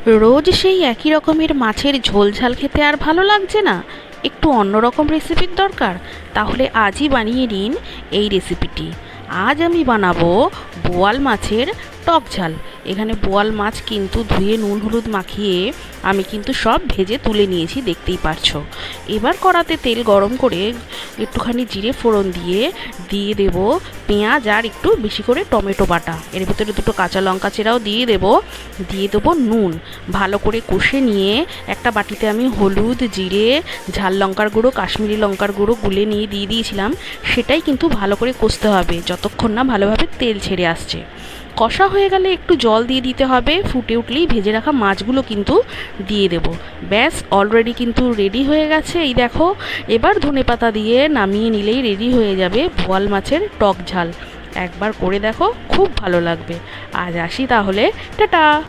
রোজ সেই একই রকমের মাছের ঝোল ঝাল খেতে আর ভালো লাগছে না, একটু অন্যরকম রেসিপির দরকার। তাহলে আজই বানিয়ে নিন এই রেসিপিটি। আজ আমি বানাবো বোয়াল মাছের টক ঝাল। এখানে বোয়াল মাছ কিন্তু ধুয়ে নুন হলুদ মাখিয়ে আমি কিন্তু সব ভেজে তুলে নিয়েছি, দেখতেই পারছো। এবার কড়াতে তেল গরম করে একটুখানি জিরে ফোড়ন দিয়ে দিয়ে দেব পেঁয়াজ আর একটু বেশি করে টমেটো বাটা। এর ভিতরে দুটো কাঁচা লঙ্কা চেরাও দিয়ে দেবো নুন। ভালো করে কষে নিয়ে একটা বাটিতে আমি হলুদ, জিরে, ঝাল লঙ্কার গুঁড়ো, কাশ্মীরি লঙ্কার গুঁড়ো গুলে নিয়ে দিয়ে দিয়েছিলাম। সেটাই কিন্তু ভালো করে কষতে হবে যতক্ষণ না ভালোভাবে তেল ছেড়ে আসছে। কষা হয়ে গেলে একটু জল দিয়ে দিতে হবে। ফুটে উঠলেই ভেজে রাখা মাছগুলো কিন্তু দিয়ে দেব। ব্যাস, অলরেডি কিন্তু রেডি হয়ে গেছে। এই দেখো, এবার ধনেপাতা দিয়ে নামিয়ে নিলেই রেডি হয়ে যাবে বোয়াল মাছের টক ঝাল। একবার করে দেখো, খুব ভালো লাগবে। আজ আসি তাহলে, টাটা।